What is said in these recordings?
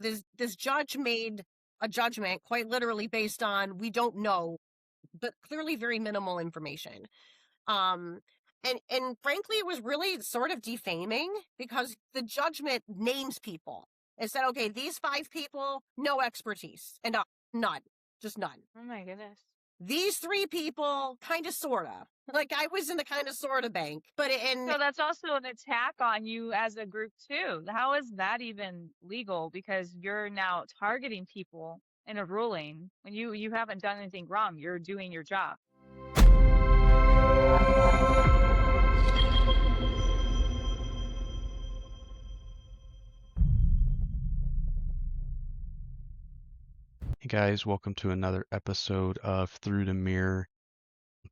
This judge made a judgment quite literally based on we don't know, but clearly very minimal information. Um, and frankly, it was really sort of defaming because the judgment names people. It said, okay, these 5 people, no expertise, and none, just none. Oh my goodness. These 3 people, kind of, sorta. Like, I was in the kind of sorta bank, but So that's also an attack on you as a group too. How is that even legal? Because you're now targeting people in a ruling when you haven't done anything wrong. You're doing your job. Hey guys, welcome to another episode of Through the Mirror.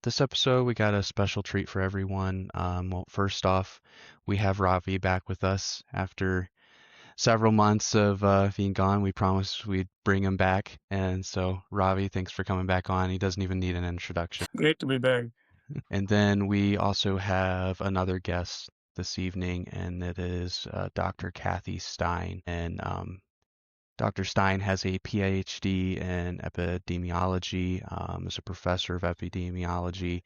This episode, we got a special treat for everyone. Well, first off, we have Ravi back with us after several months of being gone. We promised we'd bring him back. And so, Ravi, thanks for coming back on. He doesn't even need an introduction. Great to be back. And then we also have another guest this evening, and it is Dr. Cathy Stein. And Dr. Stein has a PhD in epidemiology, is a professor of epidemiology,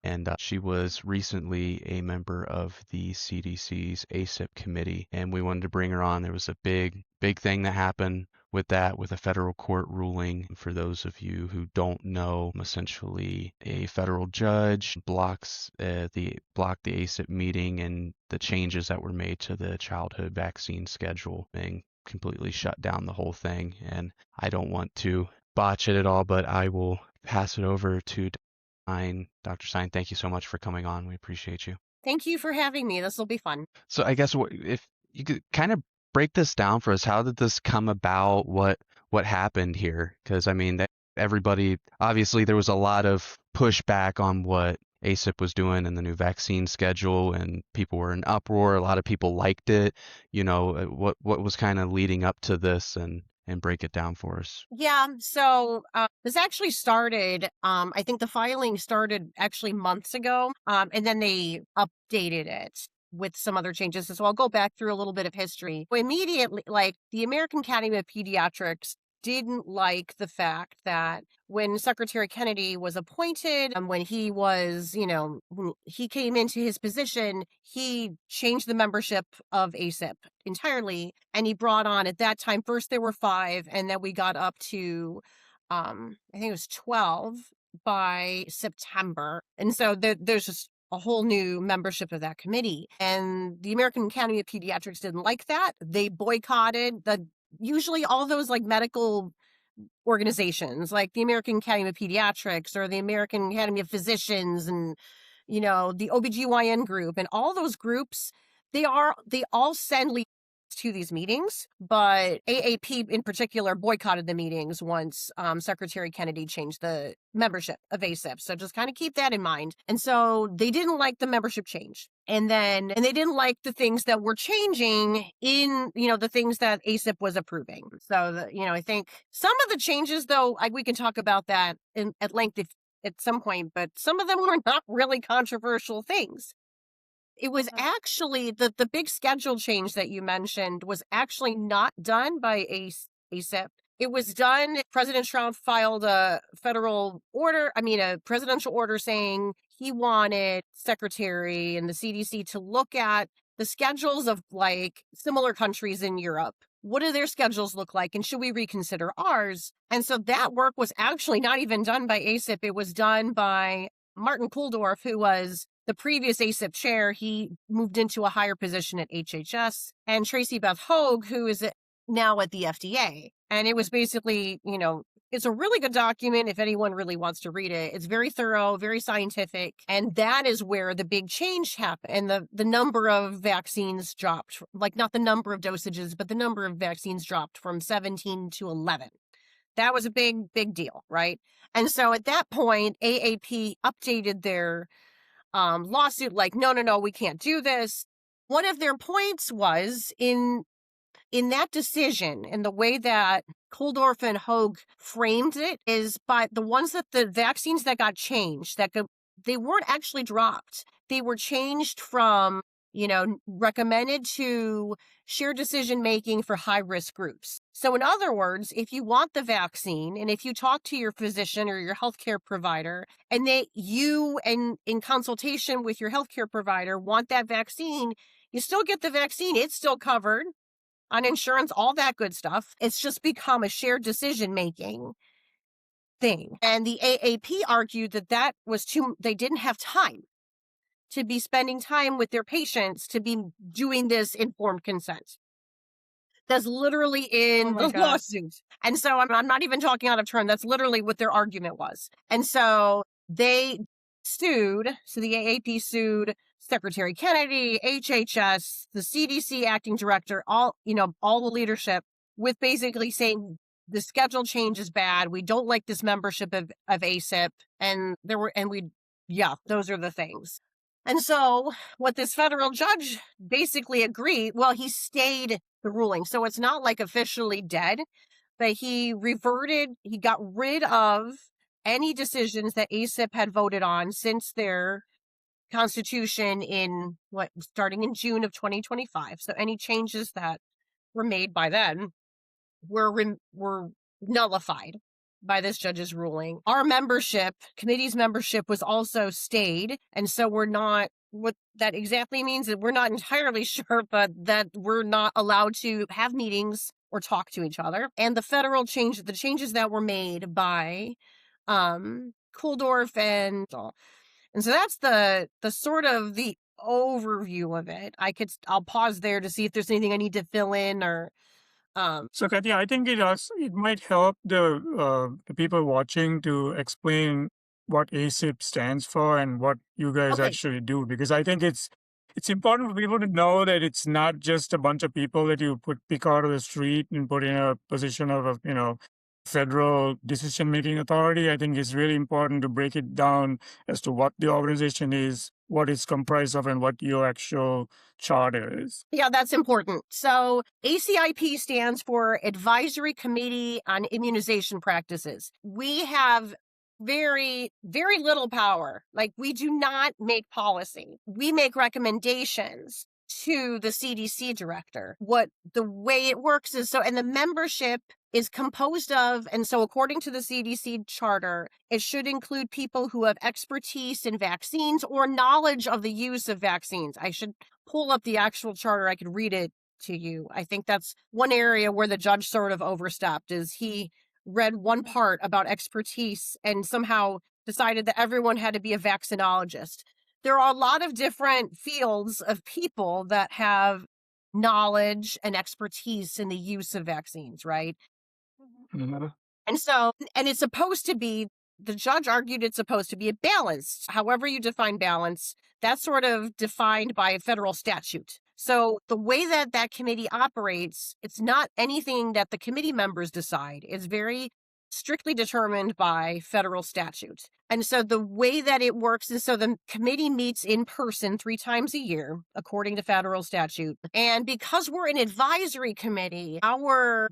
and she was recently a member of the CDC's ACIP committee. And we wanted to bring her on. There was a big thing that happened with that, with a federal court ruling. For those of you who don't know, essentially a federal judge blocked the ACIP meeting and the changes that were made to the childhood vaccine schedule, and completely shut down the whole thing. And I don't want to botch it at all, but I will pass it over to Dr. Stein. Thank you so much for coming on. We appreciate you. Thank you for having me. This will be fun. So I guess if you could kind of break this down for us, how did this come about? What happened here? Because I mean, everybody, obviously there was a lot of pushback on what ACIP was doing in the new vaccine schedule, and people were in uproar. A lot of people liked it. You know, what was kind of leading up to this, and break it down for us. Yeah, so this actually started, I think the filing started actually months ago, and then they updated it with some other changes. So I'll go back through a little bit of history. Immediately, like, the American Academy of Pediatrics didn't like the fact that when Secretary Kennedy was appointed, when he was, when he came into his position, he changed the membership of ACIP entirely. And he brought on, at that time, first there were 5, and then we got up to, I think it was 12 by September. And so there's just a whole new membership of that committee. And the American Academy of Pediatrics didn't like that. They boycotted usually all those like medical organizations like the American Academy of Pediatrics or the American Academy of Physicians and, the OBGYN group and all those groups, they all send leaders to these meetings, but AAP in particular boycotted the meetings once Secretary Kennedy changed the membership of ACIP. So just kind of keep that in mind. And so they didn't like the membership change. And they didn't like the things that were changing in, the things that ACIP was approving. So, I think some of the changes, though, we can talk about that at length at some point, but some of them were not really controversial things. It was actually the big schedule change that you mentioned was actually not done by ACIP. It was done. President Trump filed a presidential order saying he wanted Secretary and the CDC to look at the schedules of like similar countries in Europe. What do their schedules look like? And should we reconsider ours? And so that work was actually not even done by ACIP. It was done by Martin Kulldorff, who was the previous ACIP chair. He moved into a higher position at HHS, and Tracy Beth Hogue, who is now at the FDA. And it was basically, it's a really good document if anyone really wants to read it. It's very thorough, very scientific. And that is where the big change happened. And the number of vaccines dropped, like not the number of dosages, but the number of vaccines dropped from 17 to 11. That was a big, big deal, right? And so at that point, AAP updated their lawsuit, like, no, we can't do this. One of their points was in that decision, and the way that Kulldorff and Hogue framed it is by the vaccines that got changed, they weren't actually dropped. They were changed from, recommended to share decision making for high risk groups. So in other words, if you want the vaccine and if you talk to your physician or your healthcare provider and in consultation with your healthcare provider want that vaccine, you still get the vaccine. It's still covered on insurance, all that good stuff. It's just become a shared decision making thing. And the AAP argued that they didn't have time to be spending time with their patients to be doing this informed consent. That's literally in my the God. lawsuit. And so I'm not even talking out of turn. That's literally what their argument was. And so they sued. So the AAP sued Secretary Kennedy, HHS, the CDC acting director, all the leadership, with basically saying the schedule change is bad. We don't like this membership of ACIP. And those are the things. And so what this federal judge basically agreed, well, he stayed the ruling. So it's not like officially dead, but he got rid of any decisions that ACIP had voted on since their constitution starting in June of 2025. So any changes that were made by then were nullified by this judge's ruling. Our committee's membership was also stayed. And so what that exactly means is we're not entirely sure, but that we're not allowed to have meetings or talk to each other. And the changes that were made by Kuhldorf and so that's the sort of the overview of it. I'll pause there to see if there's anything I need to fill in or So, Kathy, I think it might help the people watching to explain what ACIP stands for and what you guys Okay. actually do, because I think it's important for people to know that it's not just a bunch of people that you pick out of the street and put in a position of federal decision-making authority. I think it's really important to break it down as to what the organization is, what it's comprised of, and what your actual charter is. Yeah, that's important. So ACIP stands for Advisory Committee on Immunization Practices. We have very, very little power. Like, we do not make policy. We make recommendations to the CDC director. The way it works is and the membership is composed of, and so according to the CDC charter, it should include people who have expertise in vaccines or knowledge of the use of vaccines. I should pull up the actual charter. I could read it to you. I think that's one area where the judge sort of overstepped, is he read one part about expertise and somehow decided that everyone had to be a vaccinologist. There are a lot of different fields of people that have knowledge and expertise in the use of vaccines, right? Mm-hmm. And it's supposed to be, the judge argued it's supposed to be a balance. However you define balance, that's sort of defined by federal statute. So the way that committee operates, it's not anything that the committee members decide. It's very strictly determined by federal statute. And so the way that it works is, so the committee meets in person 3 times a year, according to federal statute. And because we're an advisory committee,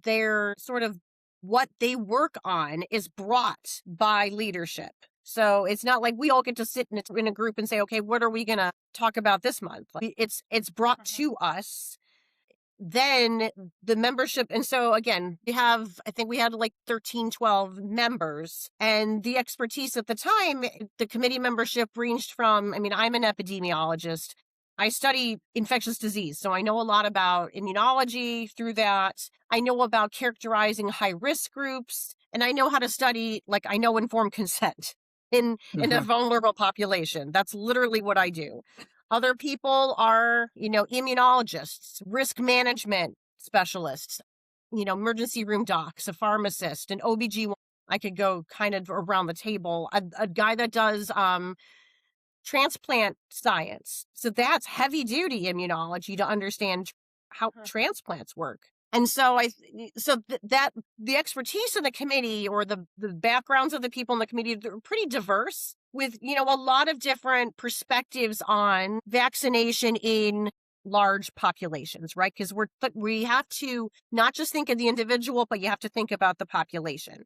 their sort of what they work on is brought by leadership. So it's not like we all get to sit in a group and say, okay, what are we going to talk about this month? Like, it's brought to us. Then the membership. And so again, I think we had like 13, 12 members, and the expertise at the time, the committee membership ranged from, I'm an epidemiologist. I study infectious disease, so I know a lot about immunology through that. I know about characterizing high-risk groups, and I know how to study, I know informed consent in a vulnerable population. That's literally what I do. Other people are, immunologists, risk management specialists, emergency room docs, a pharmacist, an OBGYN. I could go kind of around the table. A guy that does transplant science. So that's heavy duty immunology to understand how transplants work. And so that the expertise of the committee, or the backgrounds of the people in the committee, are pretty diverse, with, a lot of different perspectives on vaccination in large populations, right? Because we have to not just think of the individual, but you have to think about the population.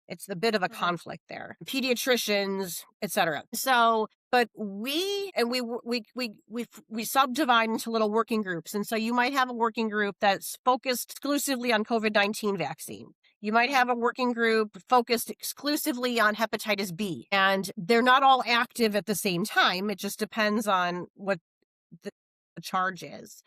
It's a bit of a conflict there. Pediatricians, etc. So, but we subdivide into little working groups. And so you might have a working group that's focused exclusively on COVID-19 vaccine. You might have a working group focused exclusively on hepatitis B, and they're not all active at the same time. It just depends on what the charge is.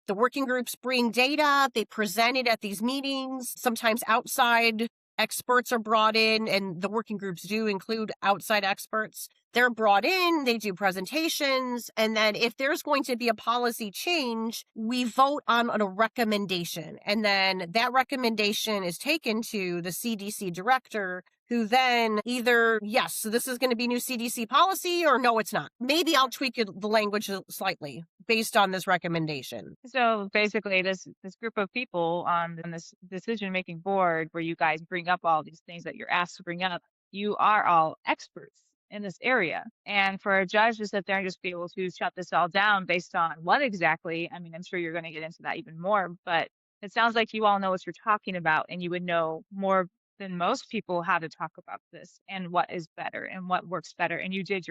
The working groups bring data, they present it at these meetings. Sometimes outside experts are brought in, and the working groups do include outside experts. They're brought in, they do presentations, and then if there's going to be a policy change, we vote on a recommendation. And then that recommendation is taken to the CDC director, who then either, yes, so this is going to be new CDC policy, or no, it's not. Maybe I'll tweak the language slightly based on this recommendation. So basically, this group of people on this decision-making board, where you guys bring up all these things that you're asked to bring up, you are all experts in this area. And for a judge to sit there and just be able to shut this all down based on what exactly, I mean, I'm sure you're going to get into that even more, but it sounds like you all know what you're talking about, and you would know more than most people how to talk about this and what is better and what works better. And you did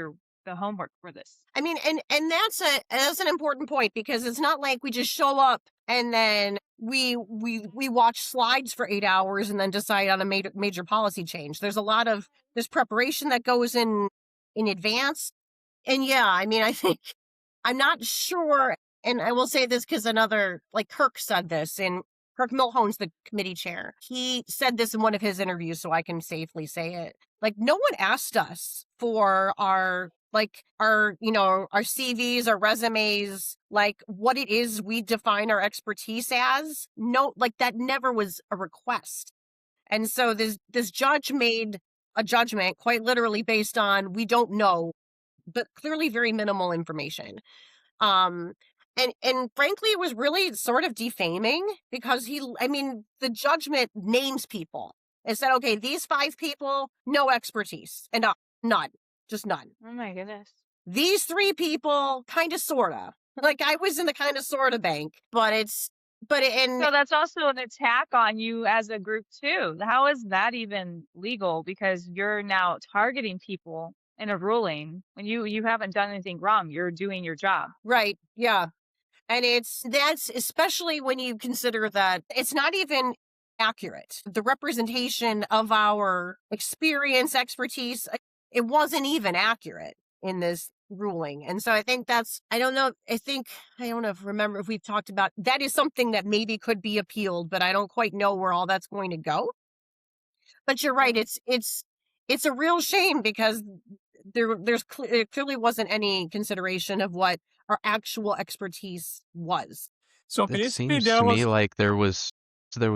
the homework for this. I mean, and that's an important point, because it's not like we just show up and then we watch slides for 8 hours and then decide on a major policy change. There's there's preparation that goes in advance. And yeah, I mean, I think I'm not sure, and I will say this because Kirk said this, and Kirk Milhoan's the committee chair. He said this in one of his interviews, so I can safely say it. Like, no one asked us for our CVs, our resumes, like what it is we define our expertise as. No, like that never was a request. And so this judge made a judgment quite literally based on, we don't know, but clearly very minimal information. And frankly, it was really sort of defaming, because the judgment names people and said, okay, these 5 people, no expertise, and none, just none. Oh my goodness. These 3 people, kind of, sort of. Like, I was in the kind of, sort of bank, so that's also an attack on you as a group too. How is that even legal? Because you're now targeting people in a ruling when you haven't done anything wrong. You're doing your job. Right. Yeah. And that's especially when you consider that it's not even accurate. The representation of our experience, expertise, it wasn't even accurate in this ruling. And so I think I don't know if we've talked about, that is something that maybe could be appealed, but I don't quite know where all that's going to go. But you're right. It's a real shame, because there clearly wasn't any consideration of what our actual expertise was. So It basically, seems there to was me like there was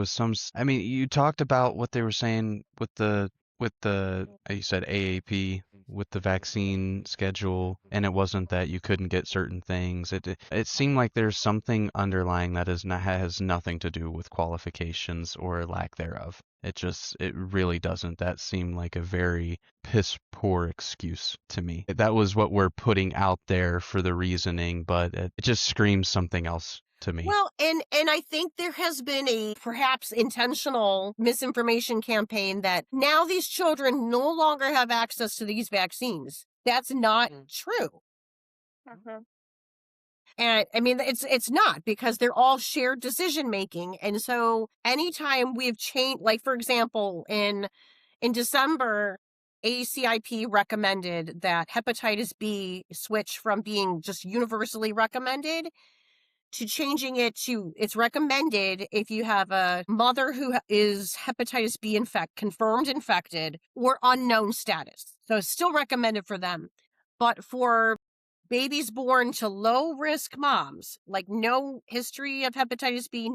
some. I mean, you talked about what they were saying with the you said AAP with the vaccine schedule, and it wasn't that you couldn't get certain things. It seemed like there's something underlying that has nothing to do with qualifications or lack thereof. It really doesn't. That seemed like a very piss poor excuse to me. That was what we're putting out there for the reasoning, but it just screams something else to me. Well, and I think there has been a perhaps intentional misinformation campaign that now these children no longer have access to these vaccines. That's not true. And I mean, it's not, because they're all shared decision making. And so anytime we've changed, like, for example, in December, ACIP recommended that hepatitis B switch from being just universally recommended to changing it to, it's recommended if you have a mother who is hepatitis B confirmed infected or unknown status. So it's still recommended for them. But for babies born to low risk moms, like no history of hepatitis B,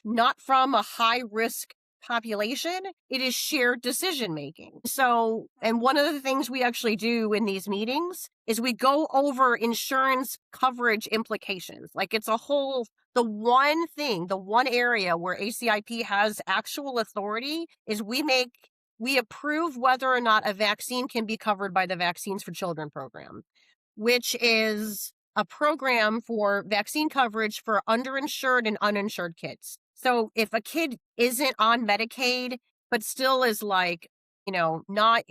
not from a high risk population, it is shared decision making. So, and one of the things we actually do in these meetings is we go over insurance coverage implications. Like, it's the one area where ACIP has actual authority is we approve whether or not a vaccine can be covered by the Vaccines for Children program, which is a program for vaccine coverage for underinsured and uninsured kids. So if a kid isn't on Medicaid, but still is, like, not,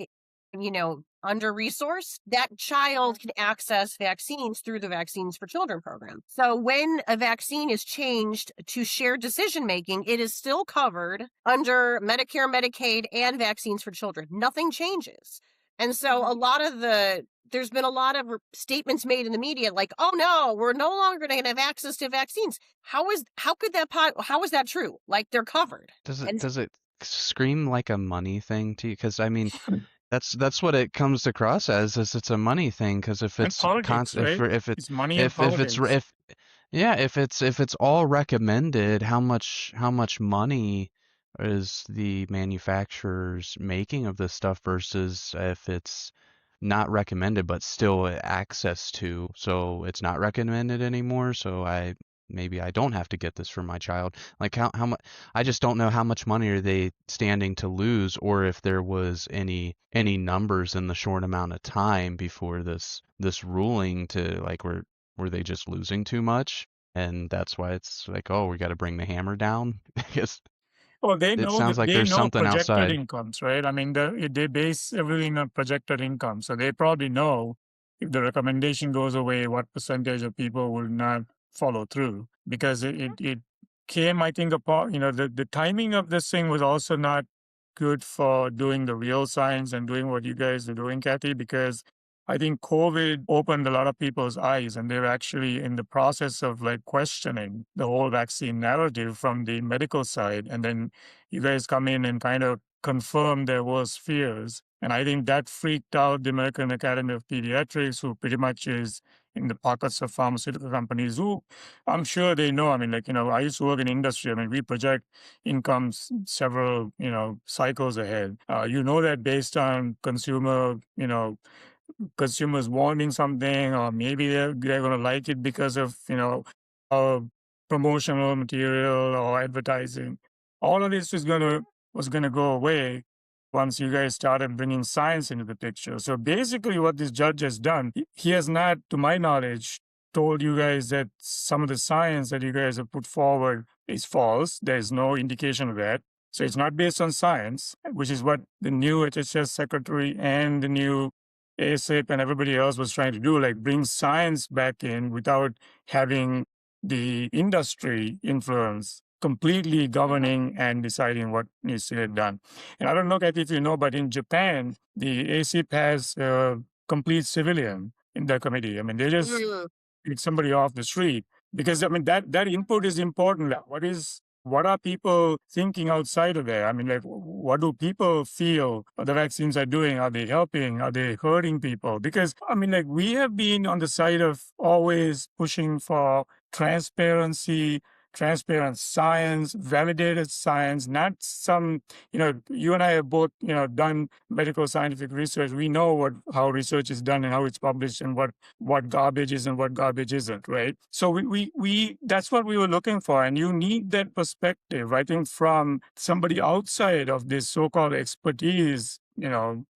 under resourced, that child can access vaccines through the Vaccines for Children program. So when a vaccine is changed to shared decision making, it is still covered under Medicare, Medicaid, and Vaccines for Children. Nothing changes. And so there's been a lot of statements made in the media like, oh no, we're no longer going to have access to vaccines. How is that true? Like, they're covered. Does it scream like a money thing to you? Because I mean, that's what it comes across as, is it's a money thing. Because if And it's politics, right? if It's money and politics. if it's all recommended, how much money is the manufacturers making of this stuff versus if it's not recommended but still access to, so it's not recommended anymore, so maybe I don't have to get this for my child. Like how much, I just don't know how much money are they standing to lose, or if there was any numbers in the short amount of time before this ruling to, like, were they just losing too much? And that's why it's like, oh, we got to bring the hammer down. Because Well, it sounds like they there's know something projected outside. incomes, right? I mean, they base everything on projected income, so they probably know if the recommendation goes away, what percentage of people will not follow through. Because it came, I think, upon the timing of this thing was also not good for doing the real science and doing what you guys are doing, Cathy, because I think COVID opened a lot of people's eyes, and they're actually in the process of like questioning the whole vaccine narrative from the medical side. And then you guys come in and kind of confirm their worst fears. And I think that freaked out the American Academy of Pediatrics, who pretty much is in the pockets of pharmaceutical companies, who I'm sure they know. I mean, like, I used to work in industry. I mean, we project incomes several, cycles ahead. You know that based on consumers wanting something, or maybe they're going to like it because of uh, promotional material or advertising. All of this was gonna go away once you guys started bringing science into the picture. So basically, what this judge has done, he has not, to my knowledge, told you guys that some of the science that you guys have put forward is false. There's no indication of that. So it's not based on science, which is what the new HHS secretary and the new ACIP and everybody else was trying to do, like bring science back in without having the industry influence completely governing and deciding what needs to get done. And I don't know, Kathy, if you know, but in Japan, the ACIP has a complete civilian in their committee. I mean, they just pick somebody off the street, because I mean that input is important. Like, what are people thinking outside of there? I mean, like, what do people feel the vaccines are doing? Are they helping? Are they hurting people? Because I mean, like, we have been on the side of always pushing for transparency, transparent science, validated science, not some, you and I have both, done medical scientific research. We know how research is done and how it's published, and what garbage is and what garbage isn't, right? So we that's what we were looking for. And you need that perspective, I think, from somebody outside of this so-called expertise,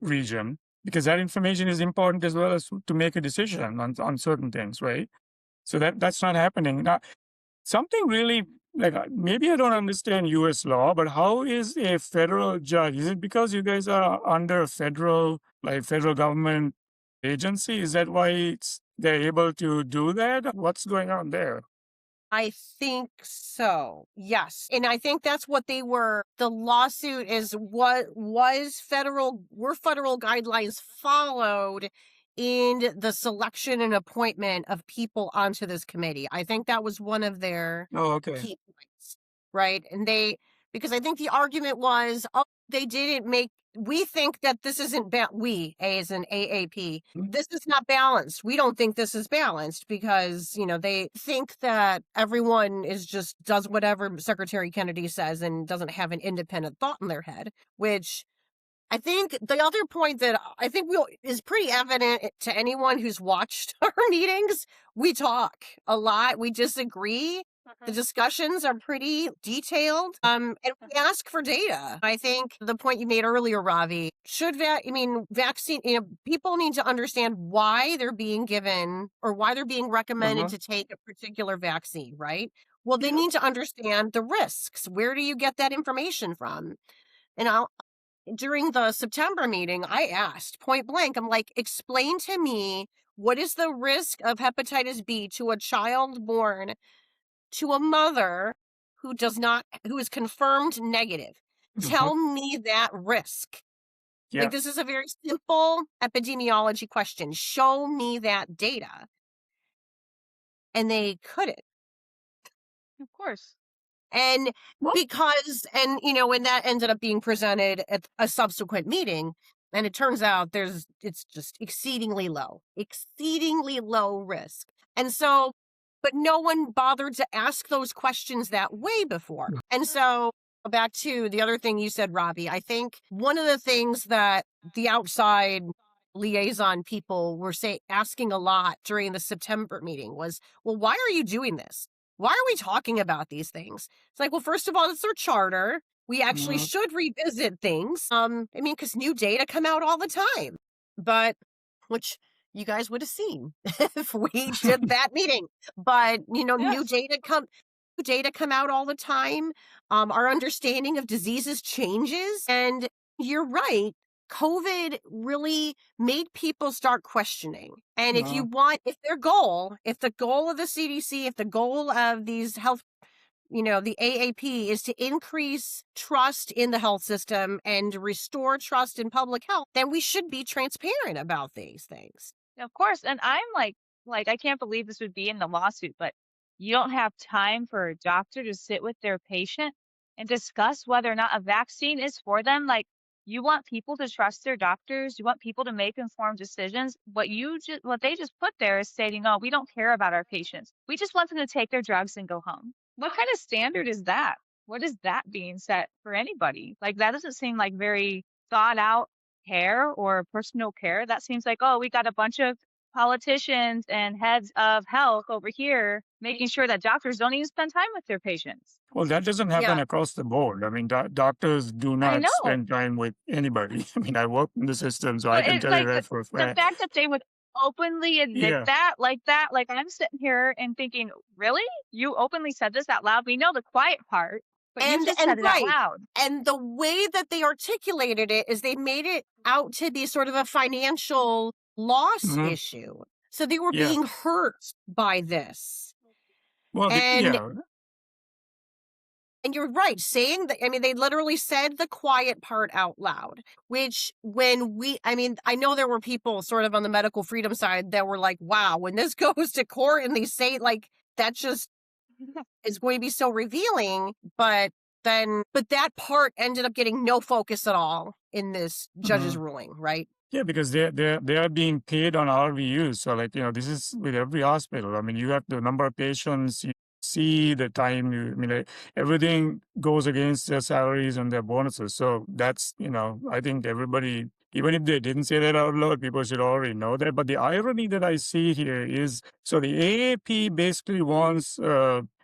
region, because that information is important as well as to make a decision on certain things, right? So that's not happening. Now, something really, like, maybe I don't understand US law, but how is a federal judge? Is it because you guys are under federal government agency? Is that why they're able to do that? What's going on there? I think so. Yes. And I think that's what the lawsuit is, were federal guidelines followed in the selection and appointment of people onto this committee. I think that was one of their Oh, okay. key points, right? And because I think the argument was, oh, they didn't make, we think that this isn't, we, as an AAP, this is not balanced. We don't think this is balanced because, they think that everyone does whatever Secretary Kennedy says and doesn't have an independent thought in their head, which I think the other point that I think is pretty evident to anyone who's watched our meetings, we talk a lot. We disagree. The discussions are pretty detailed, and we ask for data. I think the point you made earlier, Ravi, vaccine, people need to understand why they're being given or why they're being recommended to take a particular vaccine, right? Well, they need to understand the risks. Where do you get that information from? And during the September meeting, I asked point blank, I'm like, explain to me what is the risk of hepatitis B to a child born to a mother who is confirmed negative. Tell me that risk. Yeah. Like, this is a very simple epidemiology question. Show me that data. And they couldn't. Of course. And and that ended up being presented at a subsequent meeting. And it turns out it's just exceedingly low risk. And so, but no one bothered to ask those questions that way before. And so back to the other thing you said, Robbie, I think one of the things that the outside liaison people were asking a lot during the September meeting was, well, why are you doing this? Why are we talking about these things? It's like, well, first of all, it's their charter. We actually should revisit things. Because new data come out all the time, which you guys would have seen if we did that meeting. But new Yes. data come out all the time. Our understanding of diseases changes, and you're right. COVID really made people start questioning. And if the goal of the CDC, if the goal of these health, the AAP is to increase trust in the health system and restore trust in public health, then we should be transparent about these things. Of course. And I'm like, I can't believe this would be in the lawsuit, but you don't have time for a doctor to sit with their patient and discuss whether or not a vaccine is for them. Like, you want people to trust their doctors. You want people to make informed decisions. What they just put there is stating, oh, we don't care about our patients. We just want them to take their drugs and go home. What kind of standard is that? What is that being set for anybody? Like, that doesn't seem like very thought out care or personal care. That seems like, oh, we got a bunch of politicians and heads of health over here making sure that doctors don't even spend time with their patients. Well, that doesn't happen across the board. I mean, doctors do I not know. spend time with anybody. I mean, I work in the system, so I But can it's tell you like that for a the fact. fact that they would openly admit Yeah. that, like I'm sitting here and thinking, really? You openly said this out loud? We know the quiet part, but you just said it out loud. And the way that they articulated it is they made it out to be sort of a financial loss issue. So they were being hurt by this. Well, And you're right, saying that, they literally said the quiet part out loud, which I know there were people sort of on the medical freedom side that were like, wow, when this goes to court and they say, like, that just is going to be so revealing. But that part ended up getting no focus at all in this judge's ruling, right? Yeah, because they are being paid on RVUs. So, like, this is with every hospital. I mean, you have the number of patients, you see the time, everything goes against their salaries and their bonuses. So that's, I think everybody, even if they didn't say that out loud, people should already know that. But the irony that I see here is, so the AAP basically wants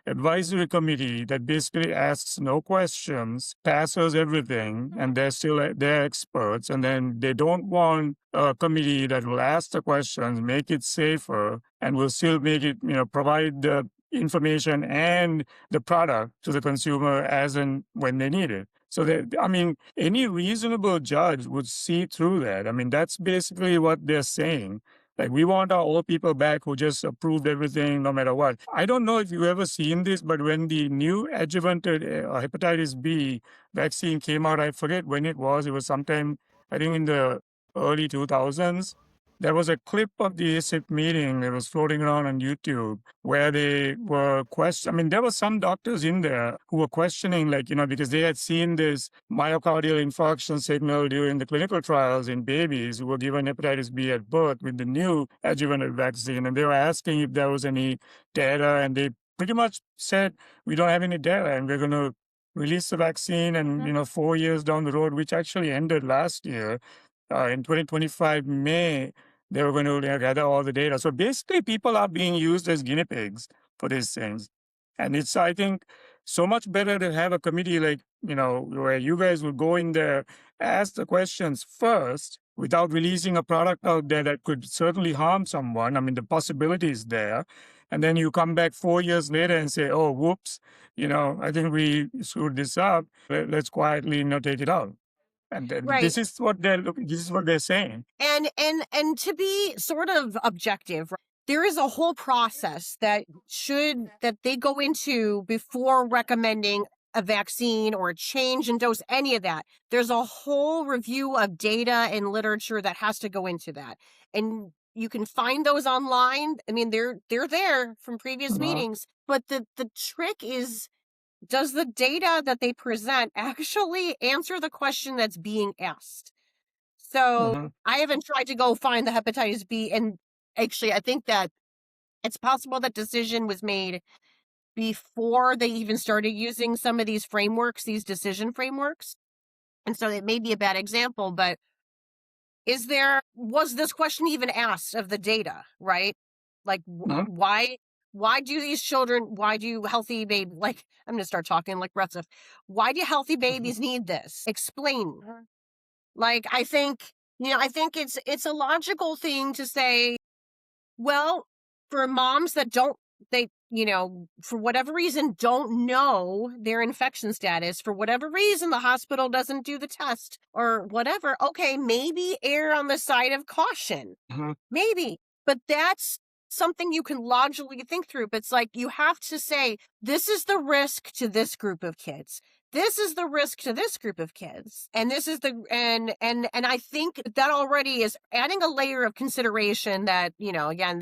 advisory committee that basically asks no questions, passes everything, and they're experts. And then they don't want a committee that will ask the questions, make it safer, and will still make it, provide the information and the product to the consumer as and when they need it. So that, any reasonable judge would see through that. That's basically what they're saying. Like, we want our old people back who just approved everything no matter what. I don't know if you've ever seen this, but when the new adjuvanted hepatitis B vaccine came out, I forget when it was sometime, I think in the early 2000s. There was a clip of the ACIP meeting that was floating around on YouTube where they were there were some doctors in there who were questioning, like, because they had seen this myocardial infarction signal during the clinical trials in babies who were given hepatitis B at birth with the new adjuvanted vaccine. And they were asking if there was any data, and they pretty much said, we don't have any data, and we're going to release the vaccine. And, 4 years down the road, which actually ended last year, in 2025 May, they were going to gather all the data. So basically, people are being used as guinea pigs for these things. And it's, I think, so much better to have a committee like, where you guys will go in there, ask the questions first without releasing a product out there that could certainly harm someone. The possibility is there. And then you come back 4 years later and say, oh, whoops, I think we screwed this up. Let's quietly take it out. And then Right. this is what they're looking. This is what they're saying. And to be sort of objective, right, there is a whole process that they go into before recommending a vaccine or a change in dose, any of that. There's a whole review of data and literature that has to go into that. And you can find those online. I mean, they're there from previous Uh-huh. meetings. But the trick is, does the data that they present actually answer the question that's being asked? So Uh-huh. I haven't tried to go find the hepatitis B, and actually, I think that it's possible that decision was made before they even started using some of these frameworks, these decision frameworks. And so it may be a bad example, but was this question even asked of the data, right? Like, Uh-huh. why do healthy babies, like, I'm going to start talking like Retsif, why do healthy babies need this? Explain. Like, I think, I think it's a logical thing to say, well, for moms that for whatever reason, don't know their infection status, for whatever reason, the hospital doesn't do the test or whatever. Okay, maybe err on the side of caution. Uh-huh. Maybe. But that's something you can logically think through. But it's like, you have to say, this is the risk to this group of kids. This is the risk to this group of kids. And this is and I think that already is adding a layer of consideration that, again,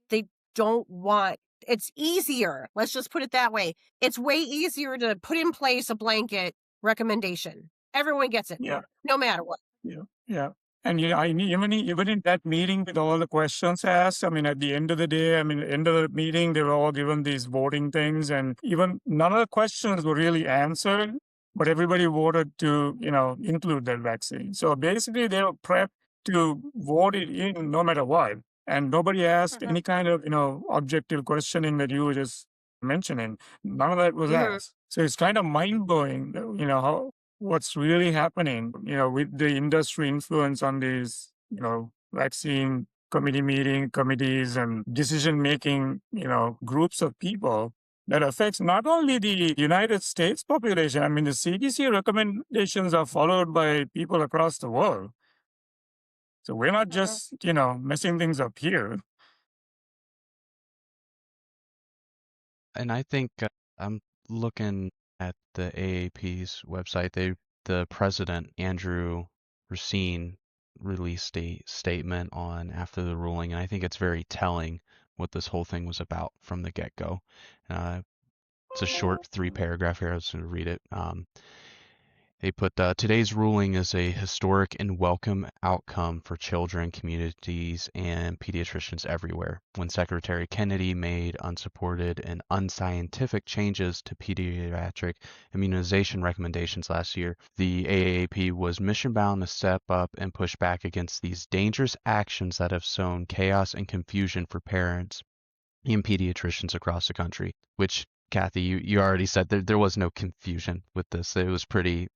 they don't want. It's easier. Let's just put it that way. It's way easier to put in place a blanket recommendation. Everyone gets it. Yeah. No matter what. Yeah. Yeah. And even in that meeting with all the questions asked, I mean, at the end of the day, I mean, end of the meeting, they were all given these voting things, and even none of the questions were really answered, but everybody voted to, include that vaccine. So basically, they were prepped to vote it in no matter what. And nobody asked any kind of, objective questioning that you were just mentioning. None of that was asked. So it's kind of mind blowing, how what's really happening, with the industry influence on these, vaccine committees and decision making, groups of people that affects not only the United States population. I mean, the CDC recommendations are followed by people across the world. So we're not just, messing things up here. And I think I'm looking at the AAP's website. The president, Andrew Racine, released a statement on after the ruling, and I think it's very telling what this whole thing was about from the get-go. It's a short 3-paragraph here. I was going to read it. They put, today's ruling is a historic and welcome outcome for children, communities, and pediatricians everywhere. When Secretary Kennedy made unsupported and unscientific changes to pediatric immunization recommendations last year, the AAP was mission-bound to step up and push back against these dangerous actions that have sown chaos and confusion for parents and pediatricians across the country, which Cathy, you already said there was no confusion with this. It was pretty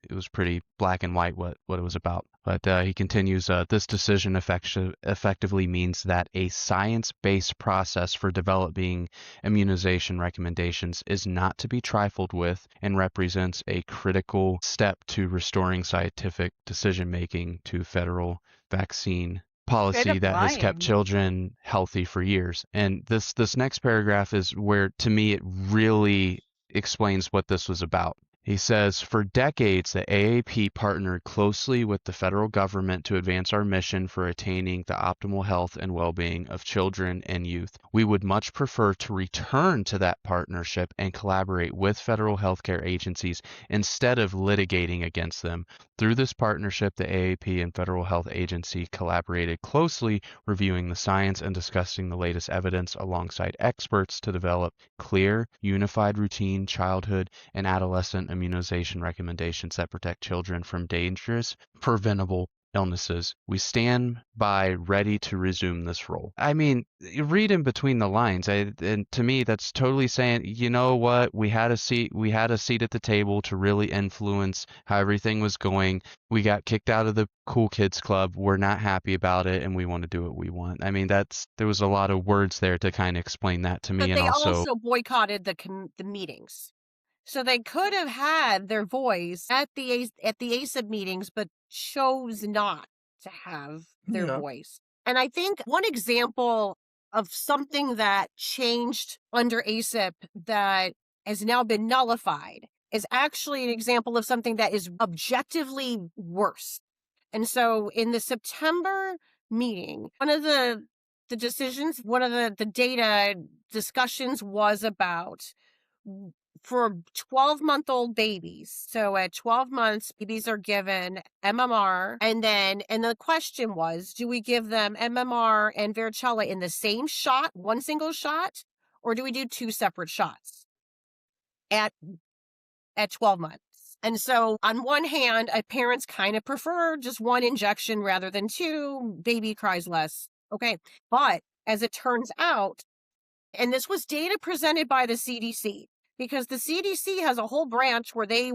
black and white what it was about. But he continues, this decision effectively means that a science-based process for developing immunization recommendations is not to be trifled with and represents a critical step to restoring scientific decision-making to federal vaccine policy that has kept children healthy for years. And this next paragraph is where, to me, it really explains what this was about. He says, for decades, the AAP partnered closely with the federal government to advance our mission for attaining the optimal health and well-being of children and youth. We would much prefer to return to that partnership and collaborate with federal healthcare agencies instead of litigating against them. Through this partnership, the AAP and Federal Health Agency collaborated closely, reviewing the science and discussing the latest evidence alongside experts to develop clear, unified routine, childhood, and adolescent immunization recommendations that protect children from dangerous, preventable illnesses. We stand by ready to resume this role. I mean, you read in between the lines, and to me, that's totally saying, you know what, we had a seat at the table to really influence how everything was going. We got kicked out of the cool kids club. We're not happy about it, and we want to do what we want. I mean, there was a lot of words there to kind of explain that to me. But And they also boycotted the meetings. So they could have had their voice at the ACIP meetings, but chose not to have their Yeah. voice. And I think one example of something that changed under ACIP that has now been nullified is actually an example of something that is objectively worse. And so in the September meeting, one of the decisions, one of the data discussions was about for 12-month-old babies. So at 12 months, babies are given MMR. And the question was, do we give them MMR and varicella in the same shot, one single shot, or do we do two separate shots at 12 months? And so on one hand, parents kind of prefer just one injection rather than two. Baby cries less. Okay. But as it turns out, and this was data presented by the CDC, because the CDC has a whole branch where they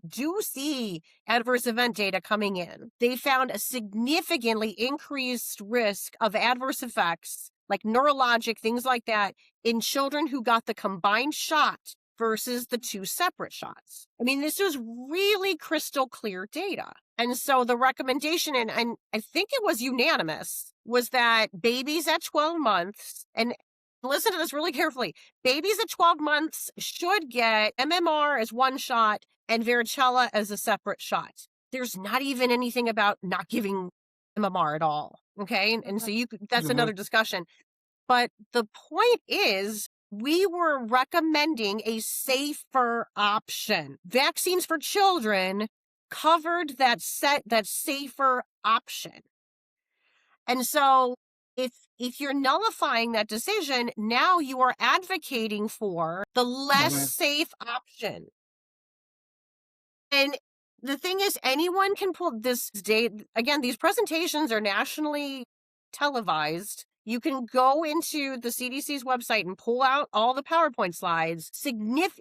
do see adverse event data coming in. They found a significantly increased risk of adverse effects, like neurologic, things like that, in children who got the combined shot versus the two separate shots. I mean, this was really crystal clear data. And so the recommendation, and I think it was unanimous, was that babies at 12 months, and listen to this really carefully, babies at 12 months should get MMR as one shot and varicella as a separate shot. There's not even anything about not giving MMR at all. Okay. And so that's another discussion. But the point is, we were recommending a safer option. Vaccines for children covered that safer option. And so if you're nullifying that decision, now you are advocating for the less safe option. And the thing is, anyone can pull this date. Again, these presentations are nationally televised. You can go into the CDC's website and pull out all the PowerPoint slides,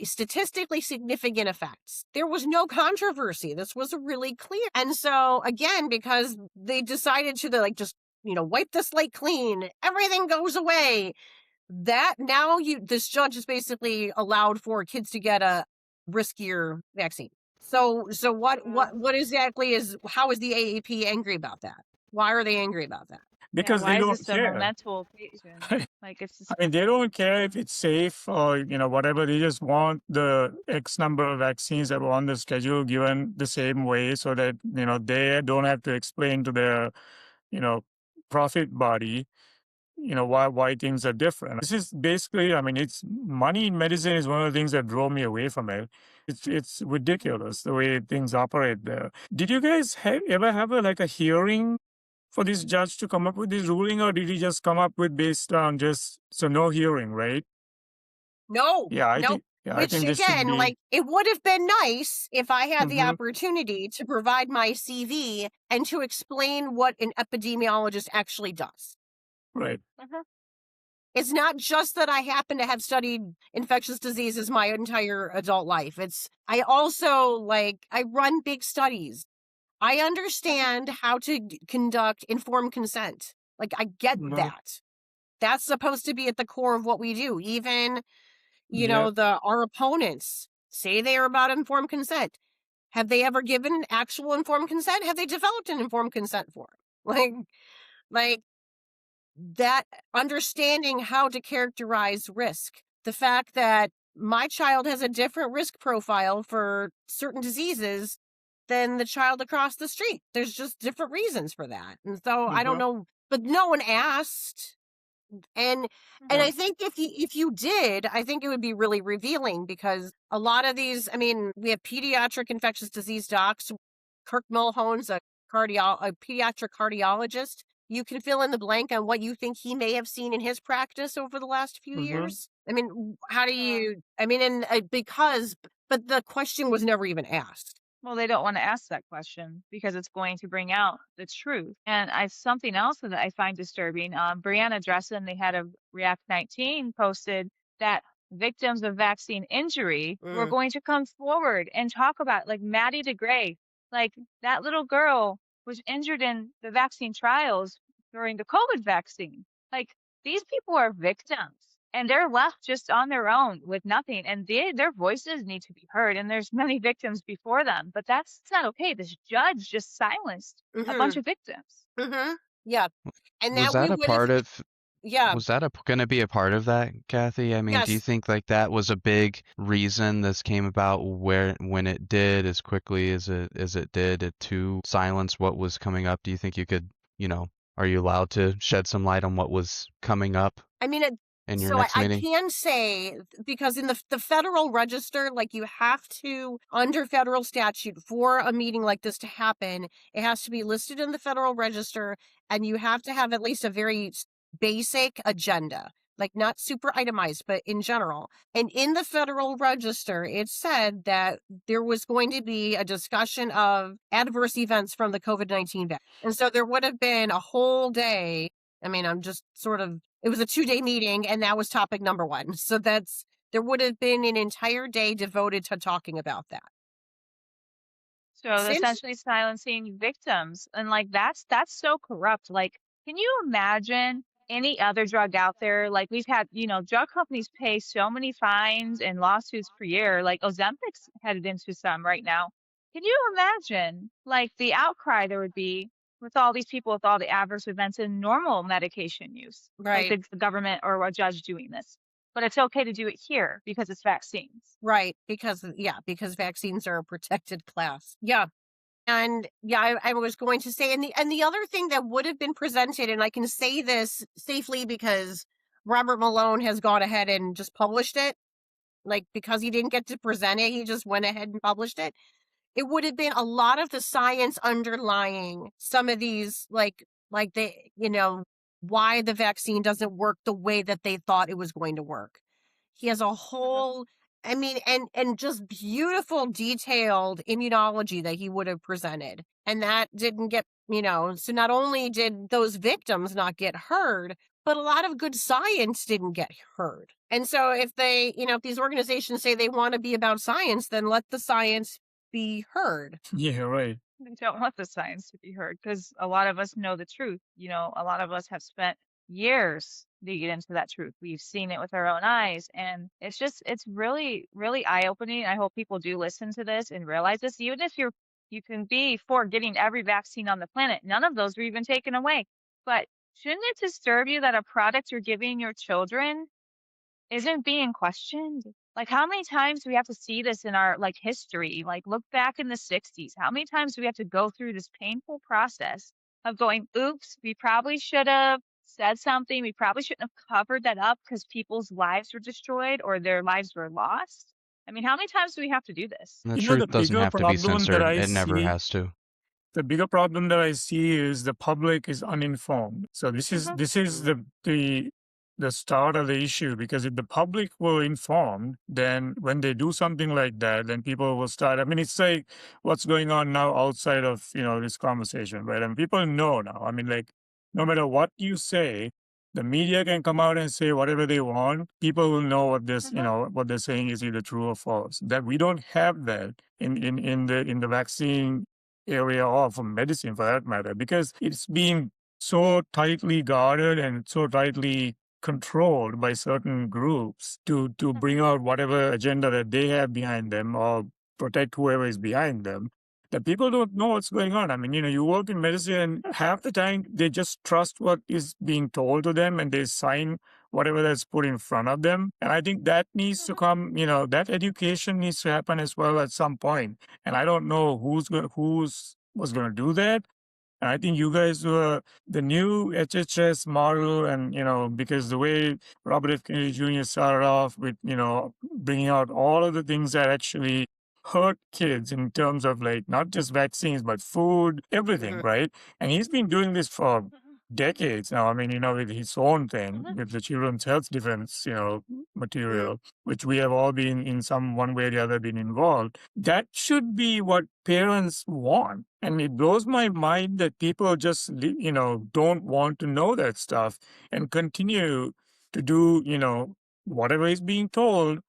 statistically significant effects. There was no controversy. This was really clear. And so again, because they decided to just, wipe the slate clean, everything goes away. That now this judge has basically allowed for kids to get a riskier vaccine. So what exactly how is the AAP angry about that? Why are they angry about that? Because why they is don't this a care. monumental occasion? Like it's just, I mean, they don't care if it's safe or, whatever. They just want the X number of vaccines that were on the schedule given the same way so that, they don't have to explain to their, profit body, why things are different. This is basically, I mean, it's money in medicine is one of the things that drove me away from it. It's ridiculous the way things operate there. Did you guys ever have a hearing for this judge to come up with this ruling, or did he just come up with based on no hearing, right? No, Yeah, I nope. think I Which think this should again, be. it would have been nice if I had the Mhm. opportunity to provide my CV and to explain what an epidemiologist actually does. Right. It's not just that I happen to have studied infectious diseases my entire adult life. I also I run big studies. I understand how to conduct informed consent. I get that. That's supposed to be at the core of what we do. Even, Yeah. our opponents say they are about informed consent. Have they ever given an actual informed consent? Have they developed an informed consent form? Like that, understanding how to characterize risk. The fact that my child has a different risk profile for certain diseases than the child across the street. There's just different reasons for that. And so I don't know, but no one asked. And I think if you did, I think it would be really revealing, because a lot of these, I mean, we have pediatric infectious disease docs. Kirk Mulhone's a pediatric cardiologist. You can fill in the blank on what you think he may have seen in his practice over the last few years. I mean, how do you, I mean, and but the question was never even asked. well, they don't want to ask that question because it's going to bring out the truth. And something else that I find disturbing. Brianna Dressen, the head of React 19, posted that victims of vaccine injury were going to come forward and talk about, like Maddie DeGray, like that little girl was injured in the vaccine trials during the COVID vaccine. Like these people are victims. and they're left just on their own with nothing, and their voices need to be heard, and there's many victims before them, but that's not okay. This judge just silenced a bunch Mhm. of victims. Mhm. Yeah. And Was that we that a would have part of yeah. was that going to be a part of that, Kathy? I mean, do you Yes. think like that was a big reason this came about where when it did as quickly as it did to silence what was coming up? Do you think you could, you know, are you allowed to shed some light on what was coming up I mean, in your so I, next I meeting? can say because in the Federal Register, like you have to under federal statute for a meeting like this to happen, it has to be listed in the Federal Register, and you have to have at least a very basic agenda, like not super itemized, but in general. And in the Federal Register, it said that there was going to be a discussion of adverse events from the COVID-19 vaccine, and so there would have been a whole day. I mean, I'm just sort of, it was a 2-day meeting and that was topic number 1. So there would have been an entire day devoted to talking about that. So Since, essentially silencing victims. And like that's so corrupt. Like, can you imagine any other drug out there? Like we've had, drug companies pay so many fines and lawsuits per year. Like Ozempic's headed into some right now. Can you imagine like the outcry there would be with all these people with all the adverse events and normal medication use? Like right, the government or a judge doing this. But it's okay to do it here because it's vaccines. right, because vaccines are a protected class. Yeah. And yeah, I was going to say, and the other thing that would have been presented, and I can say this safely because Robert Malone has gone ahead and just published it. Like, because he didn't get to present it, he just went ahead and published it. It would have been a lot of the science underlying some of these, like why the vaccine doesn't work the way that they thought it was going to work. He has a whole, I mean, and just beautiful, detailed immunology that he would have presented. And that didn't get, so not only did those victims not get heard, but a lot of good science didn't get heard. And so if they, if these organizations say they want to be about science, then let the science be heard. Yeah, right. They don't want the science to be heard because a lot of us know the truth. A lot of us have spent years digging into that truth. We've seen it with our own eyes. And it's really, really eye-opening. I hope people do listen to this and realize this. Even if you can be for getting every vaccine on the planet, none of those were even taken away. But shouldn't it disturb you that a product you're giving your children isn't being questioned? Like, how many times do we have to see this in our like history? Like, look back in the 60s. How many times do we have to go through this painful process of going, oops, we probably should have said something. We probably shouldn't have covered that up because people's lives were destroyed or their lives were lost. I mean, how many times do we have to do this? The The truth doesn't bigger have to be problem that censored. I It never see has to. the bigger problem that I see is the public is uninformed. So this is Mhm, this is the start of the issue, because if the public were informed, then when they do something like that, then people will start. I mean, it's like what's going on now outside of this conversation, right? And people know now. I mean, like no matter what you say, the media can come out and say whatever they want. People will know what this, mhm, what they're saying is either true or false. That we don't have that in the vaccine area, or for medicine for that matter, because it's being so tightly guarded and so tightly controlled by certain groups to bring mhm, out whatever agenda that they have behind them, or protect whoever is behind them, that people don't know what's going on. I mean, you work in medicine, and half the time they just trust what is being told to them and they sign whatever that's put in front of them. And I think that needs to mhm, come, that education needs to happen as well at some point. And I don't know who's was going to do that. And I think you guys were the new HHS model, and because the way Robert F. Kennedy Jr. started off with bringing out all of the things that actually hurt kids in terms of like not just vaccines but food, everything, Mhm. right? And he's been doing this for mhm, decades now. I mean, with his own thing mhm, with the children's health defense, Mhm. material, which we have all been in some one way or the other been involved. That should be what parents want. And it blows my mind that people just, don't want to know that stuff and continue to do, whatever is being told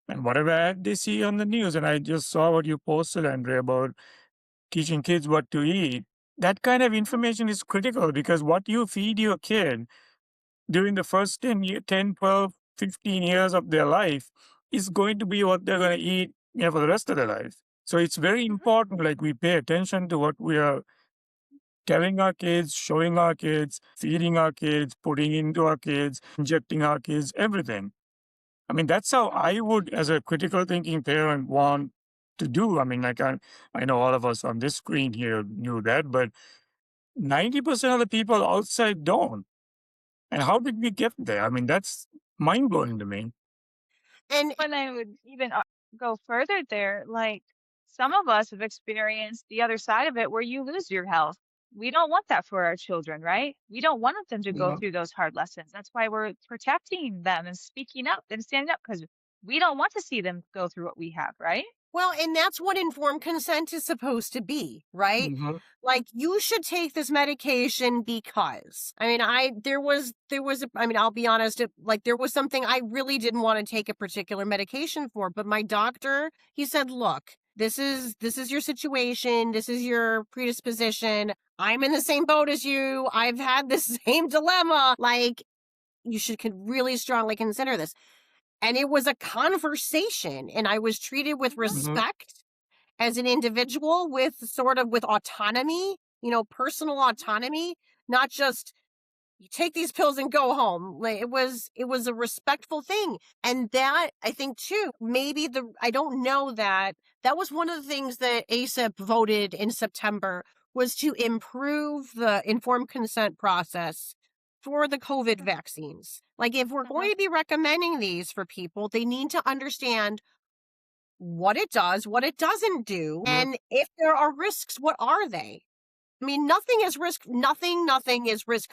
and whatever ad they see on the news. And I just saw what you posted, Andre, about teaching kids what to eat. That kind of mhm, information is critical, because what you feed your kid during the first 10, 12, 15 years of their life is going to be what they're going to eat, for the rest of their life. So it's very important, like we pay attention to what we are telling our kids, showing our kids, feeding our kids, putting into our kids, injecting our kids, everything. I mean, that's how I would, as a critical thinking parent, want to do. I mean, I know all of us on this screen here knew that, but 90% of the people outside don't. And how did we get there? I mean, that's mind blowing to me. And When I would even go further there, like some of us have experienced the other side of it where you lose your health. We don't want that for our children, right? We don't want them to go Mhm. through those hard lessons. That's why we're protecting them and speaking up and standing up because we don't want to see them go through what we have, right? well, and that's what informed consent is supposed to be, right? Mhm. Like, you should take this medication because. I mean, I mean, I'll be honest, like, there was something I really didn't want to take a particular medication for, but my doctor, he said, look, this is your situation, this is your predisposition. I'm in the same boat as you. I've had the same dilemma. Like, you should really strongly consider this. And it was a conversation, and I was treated with Hmm. Mhm. respect as an individual with with autonomy, personal autonomy, not just you take these pills and go home. Like, it was a respectful thing. And that, I think too, maybe I don't know, that was one of the things that ACIP voted in September, was to improve the informed consent process for the COVID vaccines. Like, if we're going to be recommending these for people, they need to understand what it does, what it doesn't do, Mhm. and if there are risks, what are they? I mean, nothing is risk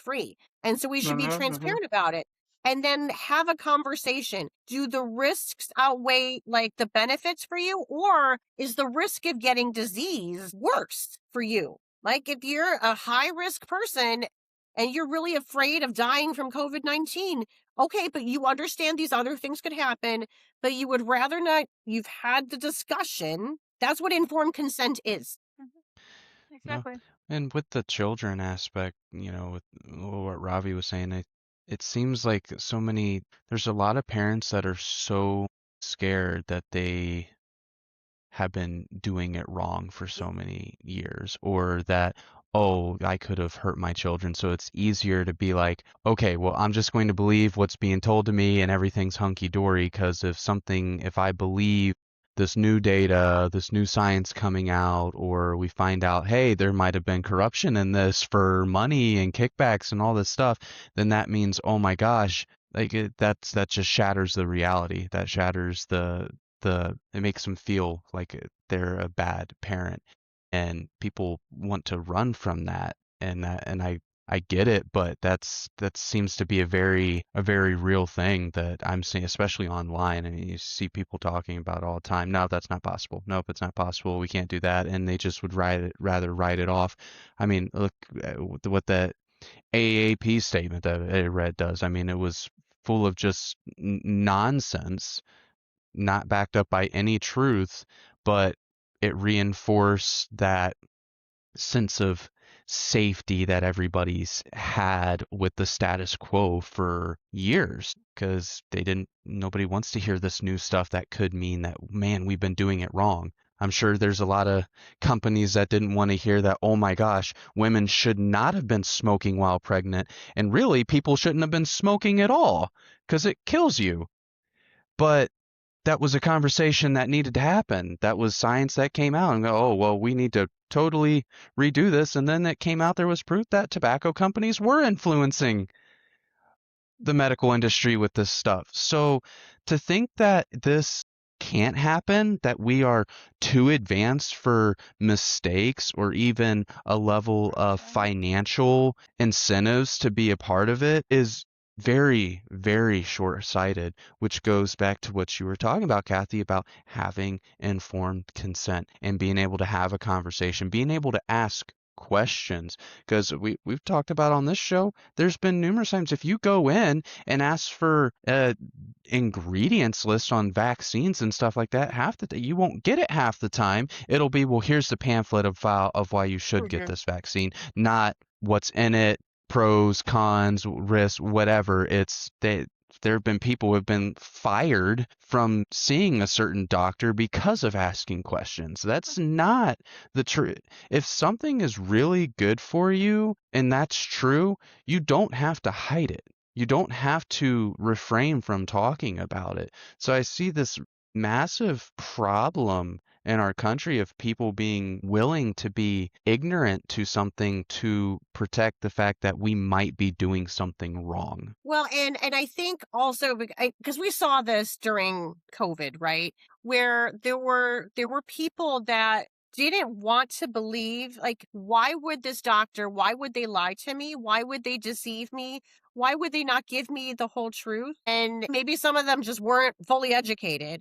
free. And so we should be Mhm. Mhm. transparent about it and then have a conversation. Do the risks outweigh like the benefits for you? Or is the risk of getting disease worse for you? Like, if you're a high risk person and you're really afraid of dying from COVID-19, okay, but you understand these other things could happen, but you would rather not, you've had the discussion. That's what informed consent is. No. Exactly. And with the children aspect, with what Ravi was saying, it seems like there's a lot of parents that are so scared that they have been doing it wrong for so many years, or that, oh, I could have hurt my children. So it's easier to be like, okay, well, I'm just going to believe what's being told to me and everything's hunky dory. Because if I believe this new data, this new science coming out, or we find out, hey, there might have been corruption in this for money and kickbacks and all this stuff, then that means, oh my gosh, like that just shatters the reality. That shatters it makes them feel like they're a bad parent, and people want to run from that. And I get it, but that seems to be a very real thing that I'm seeing, especially online. I mean, you see people talking about it all the time. No, that's not possible. Nope, it's not possible. We can't do that, and they just would rather write it off. I mean, look what that AAP statement that I read does. I mean, it was full of just nonsense, not backed up by any truth, but it reinforced that sense of safety that everybody's had with the status quo for years, because nobody wants to hear this new stuff that could mean that, man, we've been doing it wrong. I'm sure there's a lot of companies that didn't want to hear that, oh my gosh, women should not have been smoking while pregnant, and really people shouldn't have been smoking at all because it kills you. But that was a conversation that needed to happen. That was science that came out and go, oh, well, we need to totally redo this. And then it came out there was proof that tobacco companies were influencing the medical industry with this stuff. So to think that this can't happen, that we are too advanced for mistakes or even a level of financial incentives to be a part of it, is very, very short-sighted, which goes back to what you were talking about, Cathy, about having informed consent and being able to have a conversation, being able to ask questions. Because we've talked about on this show, there's been numerous times if you go in and ask for ingredients list on vaccines and stuff like that, you won't get it half the time. It'll be, well, here's the pamphlet of why you should get Mhm. this vaccine, not what's in it, pros, cons, risks, whatever. there have been people who have been fired from seeing a certain doctor because of asking questions. That's not the truth. If something is really good for you and that's true, you don't have to hide it. You don't have to refrain from talking about it. So I see this massive problem in our country of people being willing to be ignorant to something to protect the fact that we might be doing something wrong. Well, and I think also because we saw this during COVID, right? Where there were people that didn't want to believe, like, why would this doctor, why would they lie to me? Why would they deceive me? Why would they not give me the whole truth? And maybe some of them just weren't fully educated.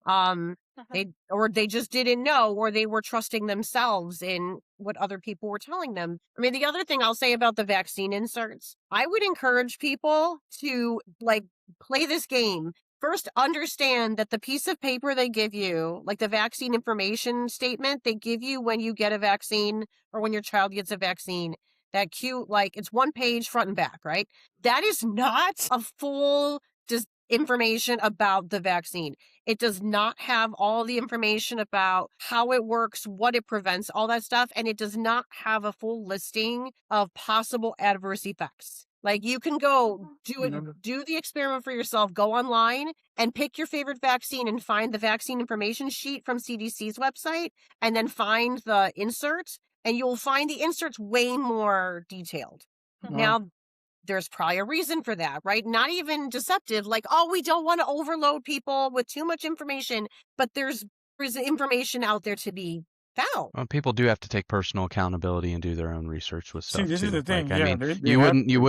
Um, they just didn't know, or they were trusting themselves in what other people were telling them. I mean, the other thing I'll say about the vaccine inserts, I would encourage people to like play this game. First, understand that the piece of paper they give you, like the vaccine information statement they give you when you get a vaccine or when your child gets a vaccine, that cute, like it's one page front and back, right? That is not a full just information about the vaccine. It does not have all the information about how it works, what it prevents, all that stuff. And it does not have a full listing of possible adverse effects. Like you can go do the experiment for yourself, go online and pick your favorite vaccine and find the vaccine information sheet from CDC's website and then find the inserts, and you'll find the inserts way more detailed. Now, there's probably a reason for that, right? Not even deceptive, like, oh, we don't want to overload people with too much information, but there's information out there to be found. Well, people do have to take personal accountability and do their own research with See, stuff this is too. the thing. Like, I Yeah, mean, they you have wouldn't to. you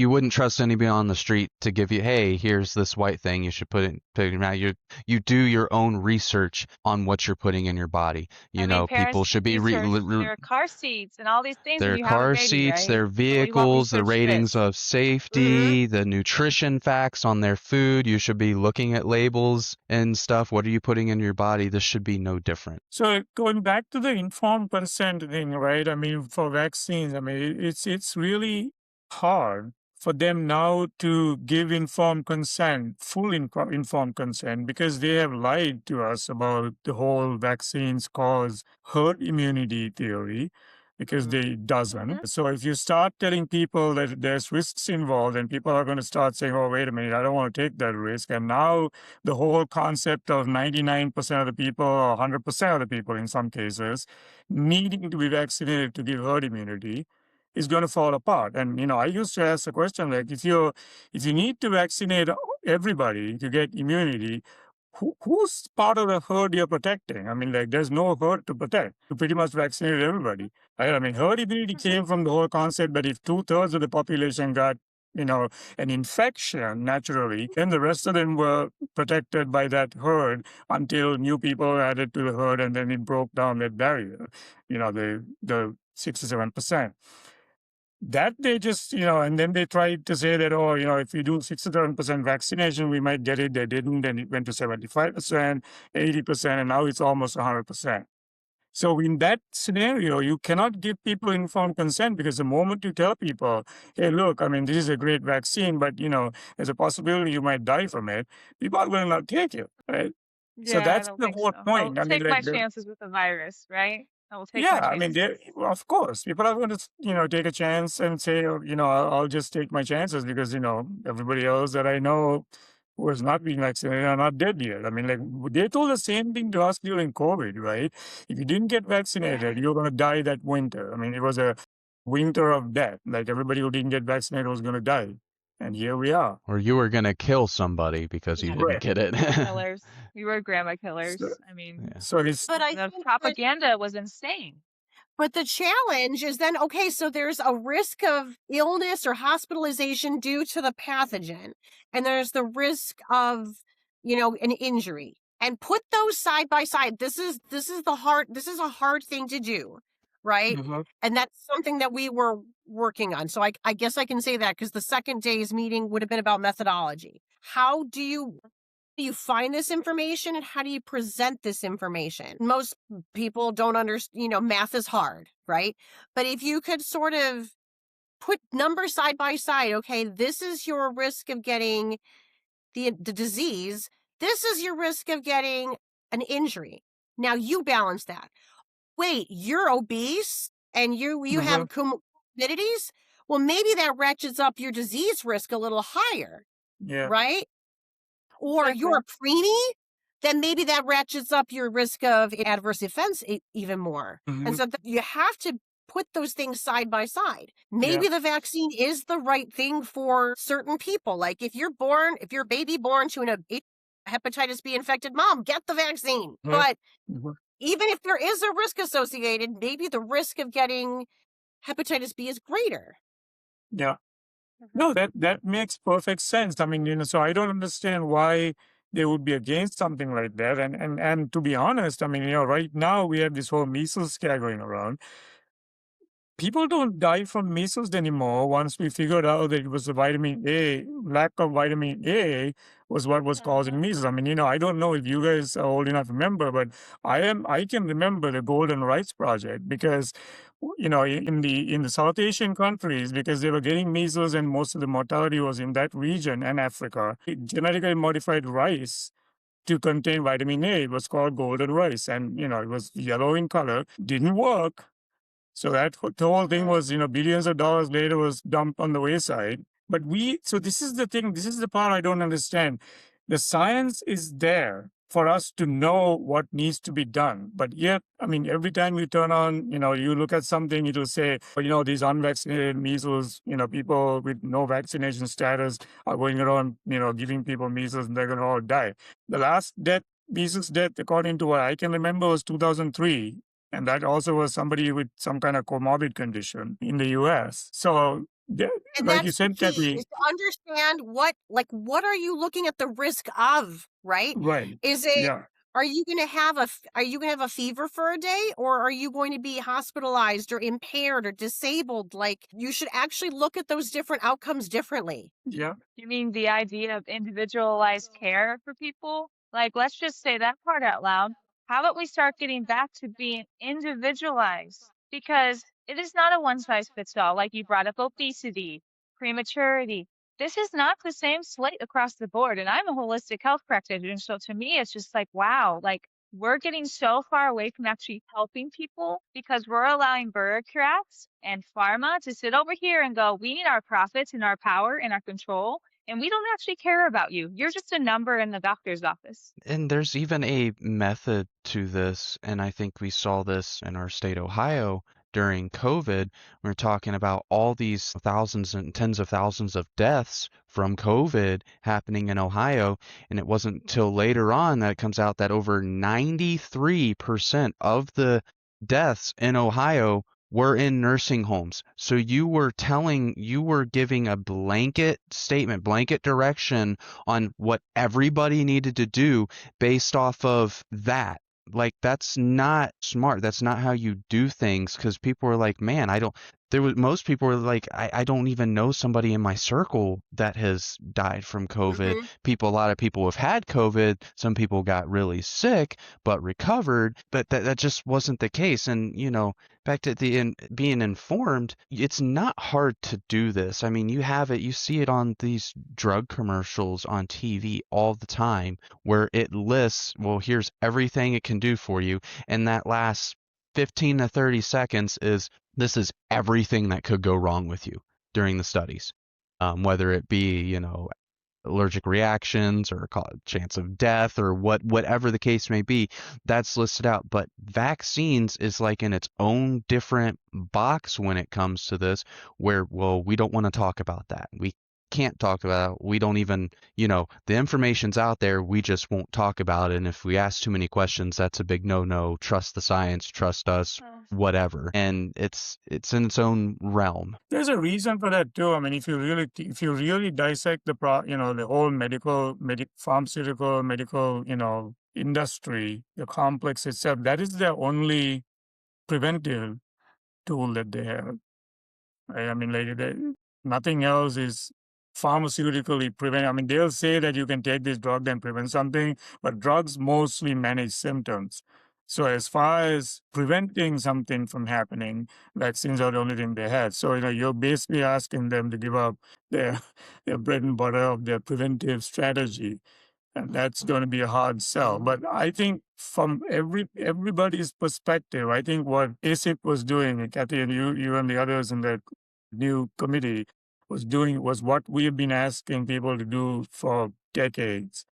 wouldn't trust anybody on the street to give you, hey, here's this white thing you should put in now. You do your own research on what you're putting in your body. I mean, People parents should be research their car seats and all these things when their you have a car baby, seats, right? their Oh, we want vehicles, the research ratings this. of safety, the nutrition facts on their food. You should be looking at labels and stuff. What are you putting in your body? This should be no different. So going back to the informed consent thing, right? I mean, for vaccines, I mean, it's really hard for them now to give informed consent, full informed consent, because they have lied to us about the whole vaccines cause herd immunity theory, because they doesn't. So if you start telling people that there's risks involved, and people are going to start saying, "Oh, wait a minute, I don't want to take that risk," and now the whole concept of 99% of the people or 100% of the people in some cases needing to be vaccinated to give herd immunity is going to fall apart. And I used to ask the question, like, if you need to vaccinate everybody to get immunity, who's part of the herd you're protecting? I mean, like, there's no herd to protect. You pretty much vaccinated everybody. Right? I mean, herd immunity came from the whole concept that if 2/3 of the population got an infection naturally, then the rest of them were protected by that herd until new people were added to the herd, and then it broke down that barrier, the 67%. That they just, and then they tried to say that, oh, if we do 67% vaccination, we might get it. They didn't, and it went to 75%, 80%, and now it's almost 100%. So in that scenario, you cannot give people informed consent, because the moment you tell people, hey, look, I mean, this is a great vaccine, but there's a possibility you might die from it, people are going to not take it, right? So Yeah, I that's don't the think whole so. I'll point. I mean, take my like, chances with the virus, right? I will take yeah, my I mean, chances. of course, people are going to, take a chance and say, oh, I'll just take my chances because, everybody else that I know who has not been vaccinated are not dead yet. I mean, like, they told the same thing to us during COVID, right? If you didn't get vaccinated, you're going to die that winter. I mean, it was a winter of death. Like, everybody who didn't get vaccinated was going to die. And here we are. Or you were going to kill somebody because you Yeah. didn't Right. get it. Grandma killers. We were grandma So, killers. I mean, Yeah. so it's, But I the think that propaganda was insane. But the challenge is then, okay, so there's a risk of illness or hospitalization due to the pathogen, and there's the risk of, an injury. And put those side by side. This is a hard thing to do, right? Mhm. And that's something that we were working on. So I guess I can say that because the second day's meeting would have been about methodology. How do you find this information, and how do you present this information? Most people don't understand, math is hard, right? But if you could sort of put numbers side by side. Okay, this is your risk of getting the disease. This is your risk of getting an injury. Now you balance that. Wait, you're obese and you have comorbidities? Well, maybe that ratchets up your disease risk a little higher, Yeah. right? Or you're a preemie, then maybe that ratchets up your risk of adverse events even more. And so you have to put those things side by side. Maybe the vaccine is the right thing for certain people. Like if you're a baby born to a hepatitis B infected mom, get the vaccine. But even if there is a risk associated, maybe the risk of getting hepatitis B is greater. Yeah. No, that makes perfect sense. I mean, so I don't understand why they would be against something like that. And to be honest, I mean, right now we have this whole measles scare going around. People don't die from measles anymore once we figured out that it was the vitamin A, lack of vitamin A was what was causing measles. I mean, I don't know if you guys are old enough to remember, but I can remember the Golden Rice Project because, in the South Asian countries, because they were getting measles and most of the mortality was in that region and Africa, genetically modified rice to contain vitamin A. It was called golden rice, and it was yellow in color, didn't work. So the whole thing was, billions of dollars later was dumped on the wayside. But so this is the thing, this is the part I don't understand. The science is there for us to know what needs to be done. But yet, I mean, every time you turn on, you look at something, it'll say, these unvaccinated measles, people with no vaccination status are going around, giving people measles and they're going to all die. The last measles death, according to what I can remember, was 2003. And that also was somebody with some kind of comorbid condition in the US. So, And like you that's the said, key, Cathy. is to understand what are you looking at the risk of, right? Right. Is it, Yeah. are you going to have a fever for a day, or are you going to be hospitalized or impaired or disabled? Like, you should actually look at those different outcomes differently. Yeah. You mean the idea of individualized care for people? Like, let's just say that part out loud. How about we start getting back to being individualized? Because it is not a one size fits all. Like you brought up obesity, prematurity. This is not the same slate across the board. And I'm a holistic health practitioner. So to me, it's just like, wow, like we're getting so far away from actually helping people because we're allowing bureaucrats and pharma to sit over here and go, we need our profits and our power and our control. And we don't actually care about you. You're just a number in the doctor's office. And there's even a method to this, and I think we saw this in our state, Ohio, during COVID. We're talking about all these thousands and tens of thousands of deaths from COVID happening in Ohio, and it wasn't till later on that it comes out that over 93% of the deaths in Ohio were in nursing homes. So you were giving a blanket statement, blanket direction on what everybody needed to do based off of that. Like, that's not smart. That's not how you do things, because people were like, man, most people were like, I don't even know somebody in my circle that has died from COVID. A lot of people have had COVID. Some people got really sick, but recovered, but that just wasn't the case. And, back to being informed, it's not hard to do this. I mean, you see it on these drug commercials on TV all the time where it lists, well, here's everything it can do for you. And that last 15 to 30 seconds this is everything that could go wrong with you during the studies, whether it be, allergic reactions or chance of death or whatever the case may be, that's listed out. But vaccines is like in its own different box when it comes to this, where, well, we don't want to talk about that. We can't talk about it. We don't even, the information's out there. We just won't talk about it. And if we ask too many questions, that's a big no. Trust the science, trust us, whatever. And it's in its own realm. There's a reason for that too. I mean, if you really dissect the whole pharmaceutical medical industry, the complex itself, that is their only preventive tool that they have. Right? I mean, nothing else is pharmaceutically prevent. I mean, they'll say that you can take this drug and prevent something, but drugs mostly manage symptoms. So as far as preventing something from happening, vaccines are the only thing they had. So, you're basically asking them to give up their their bread and butter of their preventive strategy. And that's going to be a hard sell. But I think from everybody's perspective, I think what ACIP was doing, and Cathy and you and the others in that new committee was doing was what we've been asking people to do for decades,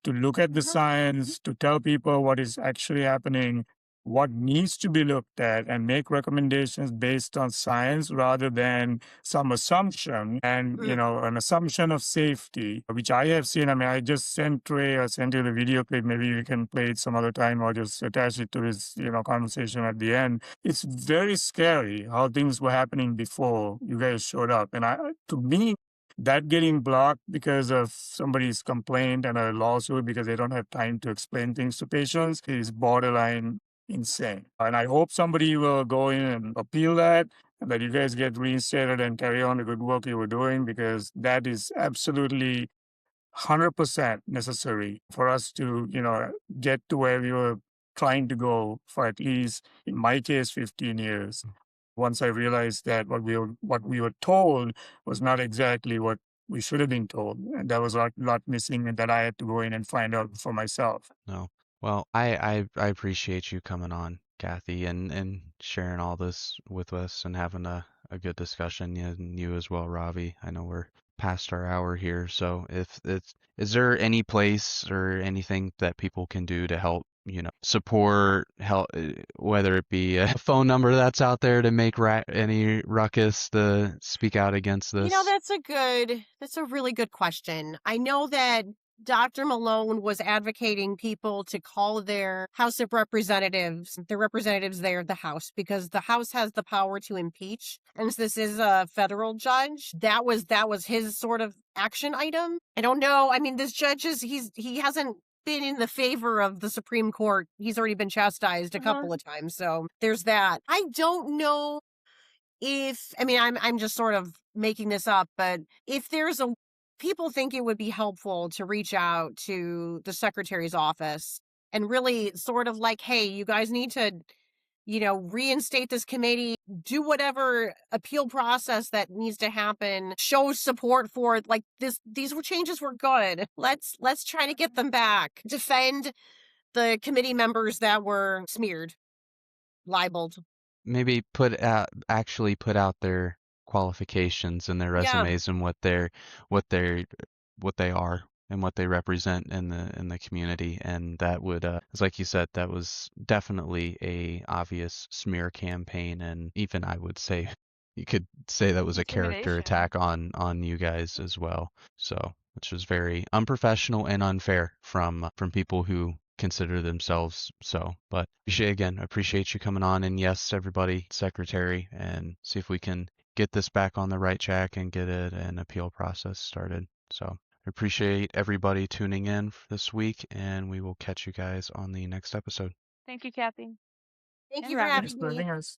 to look at the science, to tell people what is actually happening, what needs to be looked at, and make recommendations based on science rather than some assumption and, an assumption of safety, which I have seen. I mean, I just sent Trey, I sent you the video clip. Maybe you can play it some other time or just attach it to his, conversation at the end. It's very scary how things were happening before you guys showed up. And to me, that getting blocked because of somebody's complaint and a lawsuit because they don't have time to explain things to patients is borderline insane. And I hope somebody will go in and appeal that and that you guys get reinstated and carry on the good work you were doing, because that is absolutely 100% necessary for us to, get to where we were trying to go for, at least in my case, 15 years. Once I realized that what we were told was not exactly what we should have been told, and there was a lot missing, and that I had to go in and find out for myself. No. Well, I appreciate you coming on, Cathy, and sharing all this with us and having a good discussion. Yeah, and you as well, Ravi. I know we're past our hour here, so if it's is there any place or anything that people can do to help, support, help, whether it be a phone number that's out there to make any ruckus to speak out against this? That's a really good question. I know that Dr. Malone was advocating people to call their House of Representatives, their representatives there, the House, because the House has the power to impeach. And this is a federal judge. That was his sort of action item. I don't know. I mean, this judge he hasn't been in the favor of the Supreme Court. He's already been chastised a couple of times. So there's that. I don't know I'm just sort of making this up, but if people think it would be helpful to reach out to the secretary's office and really sort of like, hey, you guys need to, reinstate this committee, do whatever appeal process that needs to happen, show support for it. Like these changes were good. Let's try to get them back. Defend the committee members that were smeared, libeled. Maybe actually put out their qualifications and their Yeah. resumes and what they are and what they represent in the community, and that would it's like you said, that was definitely a obvious smear campaign, and even I would say you could say that was a character Intimidation. attack on you guys as well. So, which was very unprofessional and unfair from people who consider themselves so. But appreciate you coming on, and yes, everybody, secretary, and see if we can get this back on the right track and get an appeal process started. So I appreciate everybody tuning in this week, and we will catch you guys on the next episode. Thank you, Kathy. Thank And you for Ravi. having Thanks for me. having us.